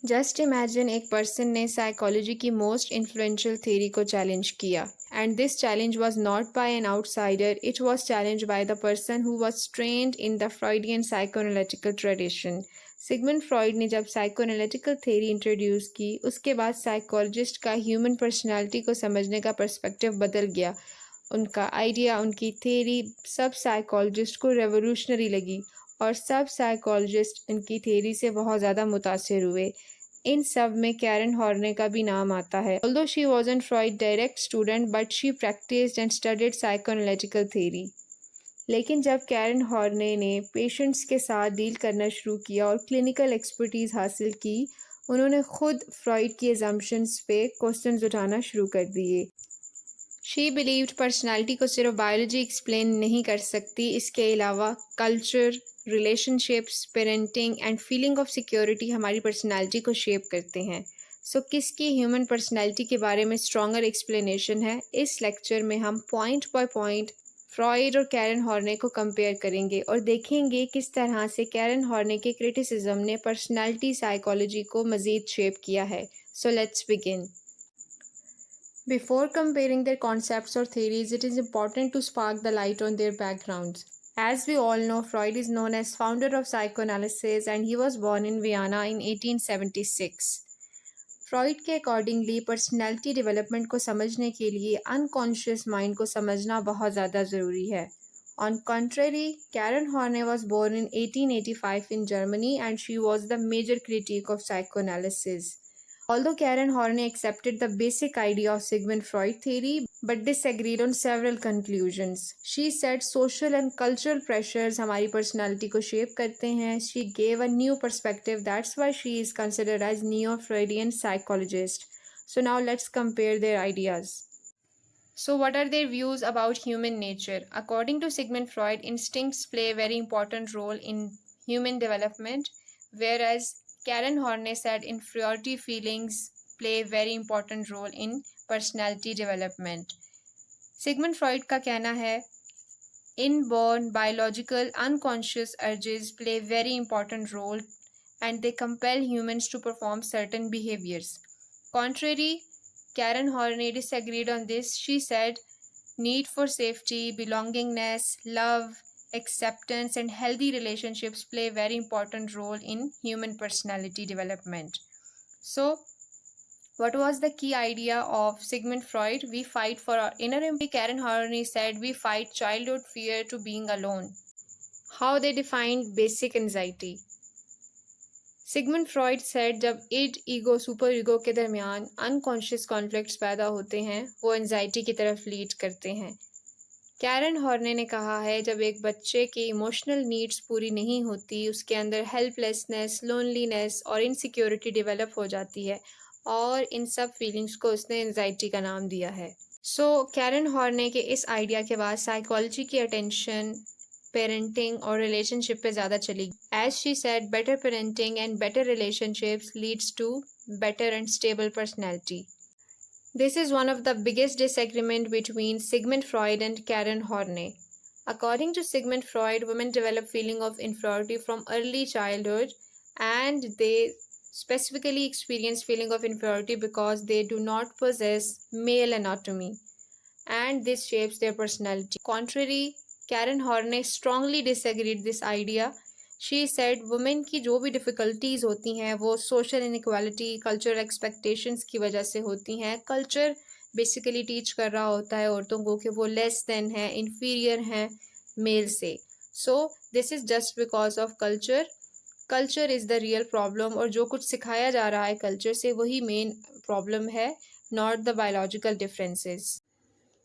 Just imagine एक person ने psychology की मोस्ट इन्फ्लुएंशियल थ्योरी को चैलेंज किया and this challenge was not by an outsider, it was challenge by the person who was trained in the Freudian psychoanalytical tradition. Sigmund Freud ने जब साइकोएनालिटिकल theory introduce की, उसके बाद psychologist का human personality को समझने का पर्सपेक्टिव बदल गया। उनका आइडिया, उनकी थ्योरी सब साइकोलॉजिस्ट को रेवोल्यूशनरी लगी और सब साइकोलॉजिस्ट इनकी थ्योरी से बहुत ज़्यादा मुतासिर हुए। इन सब में कैरन हॉर्ने का भी नाम आता है। Although she wasn't Freud direct student, but she practiced and studied psychoanalytical theory. लेकिन जब कैरन हॉर्ने ने पेशेंट्स के साथ डील करना शुरू किया और क्लिनिकल एक्सपर्टीज हासिल की, उन्होंने खुद फ्रॉइड की एजम्पशंस पे क्वेश्चंस उठाना शुरू कर दिए। शी बिलीव्ड पर्सनालिटी को सिर्फ बायोलॉजी एक्सप्लेन नहीं कर सकती, इसके अलावा culture, relationships, parenting and feeling of security हमारी पर्सनालिटी को शेप करते हैं। सो किसकी ह्यूमन पर्सनालिटी के बारे में स्ट्रॉन्गर एक्सप्लेनेशन है, इस लेक्चर में हम पॉइंट बाय पॉइंट फ्रॉइड और कैरन हॉर्ने को कंपेयर करेंगे और देखेंगे किस तरह से कैरन हॉर्ने के क्रिटिसिज्म ने पर्सनालिटी साइकोलॉजी को मज़ीद शेप किया है। So let's begin. Before comparing their concepts or theories, it is important to spark the light on their backgrounds. As we all know, Freud is known as founder of psychoanalysis and he was born in Vienna in 1876. Freud के accordingly personality development को समझने के लिए unconscious mind को समझना बहुत ज़्यादा ज़रूरी है। On contrary, Karen Horney was born in 1885 in Germany and she was the major critique of psychoanalysis. Although Karen Horney accepted the basic idea of Sigmund Freud theory but disagreed on several conclusions. She said social and cultural pressures हमारी personality को shape करते हैं. She gave a new perspective. That's why she is considered as neo-Freudian psychologist. So now let's compare their ideas. So what are their views about human nature? According to Sigmund Freud, instincts play a very important role in human development, whereas Karen Horney said inferiority feelings play a very important role in personality development. Sigmund Freud का कहना है inborn biological unconscious urges play a very important role and they compel humans to perform certain behaviors. Contrary, Karen Horney disagreed on this. She said need for safety, belongingness, love, acceptance, and healthy relationships play a very important role in human personality development. So, what was the key idea of Sigmund Freud? We fight for our inner empathy. Karen Horney said we fight childhood fear to being alone. How they defined basic anxiety. Sigmund Freud said जब end ego super ego के दरमियान unconscious conflicts पैदा होते हैं, वो anxiety की तरफ lead करते हैं। कैरन हॉर्ने ने कहा है जब एक बच्चे की इमोशनल नीड्स पूरी नहीं होती, उसके अंदर हेल्पलेसनेस, लोनलीनेस और इनसिक्योरिटी डेवलप हो जाती है और इन सब फीलिंग्स को उसने एंजाइटी का नाम दिया है। सो कैरन हॉर्ने के इस आइडिया के बाद साइकोलॉजी की अटेंशन पेरेंटिंग और रिलेशनशिप पे ज़्यादा चली। As she said better parenting and better relationships leads to better and stable personality. This is one of the biggest disagreement between Sigmund Freud and Karen Horney. According to Sigmund Freud, women develop feeling of inferiority from early childhood and they specifically experience feeling of inferiority because they do not possess male anatomy and this shapes their personality. Contrary, Karen Horney strongly disagreed this idea. She said women की जो भी difficulties होती हैं वो social inequality, cultural expectations की वजह से होती हैं। कल्चर बेसिकली टीच कर रहा होता है औरतों को कि वो लेस देन हैं, इन्फीरियर हैं मेल से। So this is just because of culture. Culture is the real problem और जो कुछ सिखाया जा रहा है कल्चर से वही मेन प्रॉब्लम है, not the biological differences.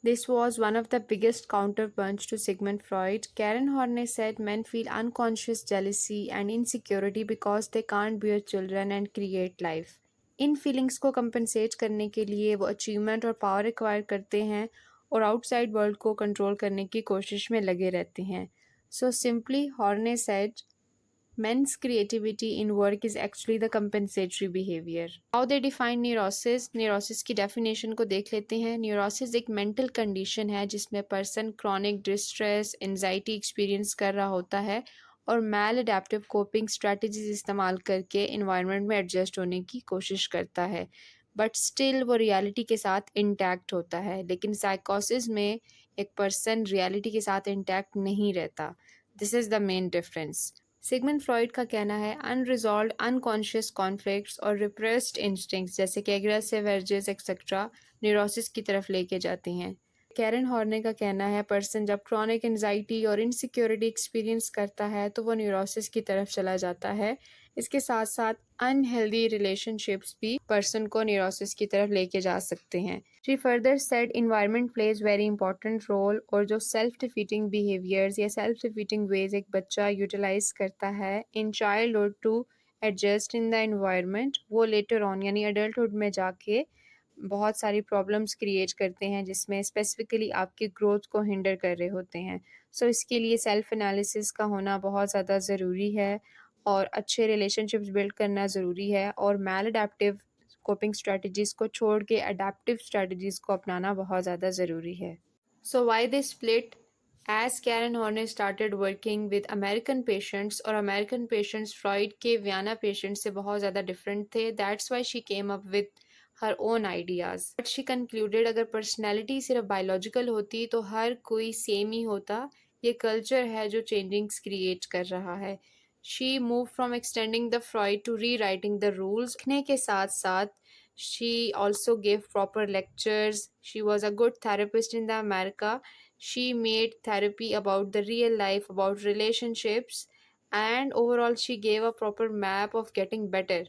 This was one of the biggest counterpunch to Sigmund Freud. Karen Horney said men feel unconscious jealousy and insecurity because they can't bear children and create life. In feelings को compensate करने के लिए वो achievement और power acquire करते हैं और outside world को कंट्रोल करने की कोशिश में लगे रहते हैं। So simply, Horney said men's creativity in work is actually the compensatory behavior. How they define neurosis? Neurosis की definition को देख लेते हैं। Neurosis एक mental condition है जिसमें person chronic distress, anxiety experience कर रहा होता है और मैल अडेप्टिव कोपिंग स्ट्रेटजीज इस्तेमाल करके इन्वायरमेंट में एडजस्ट होने की कोशिश करता है, बट स्टिल वो रियलिटी के साथ इंटैक्ट होता है। लेकिन साइकोसिस में एक पर्सन रियलिटी के साथ इंटैक्ट नहीं रहता। This is the main difference. Sigmund Freud का कहना है अनरिजॉल्व्ड अनकॉन्शियस कॉन्फ्लिक्ट्स और रिप्रेस्ड इंस्टिंक्ट्स जैसे कि एग्रेसिव अर्जेस एक्सेट्रा न्यूरोसिस की तरफ लेके जाती हैं। कैरन हॉर्ने का कहना है पर्सन जब क्रॉनिक एंजाइटी और इनसिक्योरिटी एक्सपीरियंस करता है तो वो न्यूरोसिस की तरफ चला जाता है। इसके साथ साथ अनहेल्दी रिलेशनशिप्स भी पर्सन को न्यूरोसिस की तरफ लेके जा सकते हैं। She further said environment plays very important role, और जो सेल्फ डिफीटिंग बिहेवियर्स या सेल्फ डिफीटिंग वेज एक बच्चा यूटिलाइज करता है in childhood to adjust in the environment, वो लेटर ऑन यानी अडल्टहुड में जाके बहुत सारी प्रॉब्लम्स क्रिएट करते हैं जिसमें स्पेसिफिकली आपकी ग्रोथ को हिंडर कर रहे होते हैं। सो इसके लिए सेल्फ एनालिसिस का होना बहुत ज़्यादा ज़रूरी है और अच्छे रिलेशनशिप्स बिल्ड करना ज़रूरी है, और मैल अडेप्टिव कोपिंग स्ट्रेटजीज़ को छोड़ के अडेप्टिव स्ट्रेटजीज़ को अपनाना बहुत ज़्यादा ज़रूरी है। So why they split? As Karen Horney started working with American patients, और American patients फ्रॉइड के वियना पेशेंट्स से बहुत ज़्यादा डिफरेंट थे, that's why she came up with her own ideas. But she concluded अगर पर्सनैलिटी सिर्फ biological होती तो हर कोई सेम ही होता। ये कल्चर है जो चेंजिंग्स क्रिएट कर रहा है। She move from extending the Freud to rewriting the rules. लिखने के साथ साथ she also gave proper lectures. She was a good therapist in the America. She made therapy about the real life, about relationships, and overall she gave a proper map of getting better.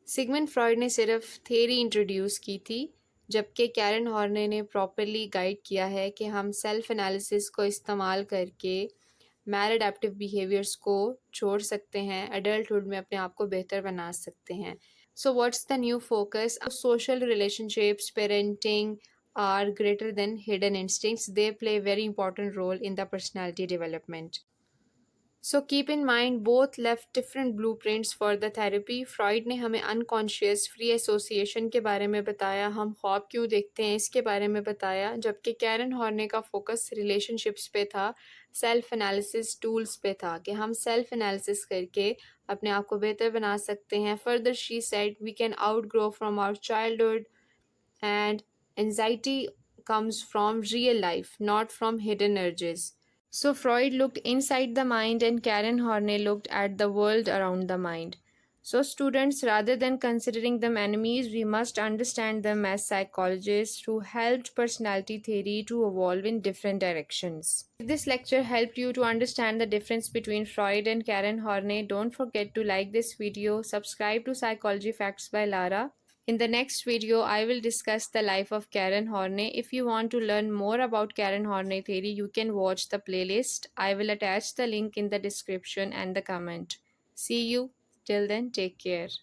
Sigmund Freud ने सिर्फ theory introduce की थी, जबकि Karen हॉर्ने ने properly guide किया है कि हम सेल्फ एनालिसिस को इस्तेमाल करके मैल अडेप्टिव बिहेवियर्स को छोड़ सकते हैं, एडल्टहुड में अपने आप को बेहतर बना सकते हैं। So what's the new focus? Social relationships, parenting are greater than hidden instincts. They play a very important role in the personality development. So keep in mind both left different blueprints for the therapy. Freud ने हमें unconscious free association के बारे में बताया, हम ख्वाब क्यों देखते हैं इसके बारे में बताया, जबकि कैरन हॉर्ने का फोकस रिलेशनशिप्स पे था, सेल्फ एनालिसिस टूल्स पे था कि हम सेल्फ एनालिसिस करके अपने आप को बेहतर बना सकते हैं। Further she said we can outgrow from our childhood and anxiety comes from real life, not from hidden urges. So Freud looked inside the mind and Karen Horney looked at the world around the mind. So students, rather than considering them enemies, we must understand them as psychologists who helped personality theory to evolve in different directions. If this lecture helped you to understand the difference between Freud and Karen Horney, don't forget to like this video, subscribe to Psychology Facts by Lara. In the next video, I will discuss the life of Karen Horney. If you want to learn more about Karen Horney theory, you can watch the playlist. I will attach the link in the description and the comment. See you. Till then, take care.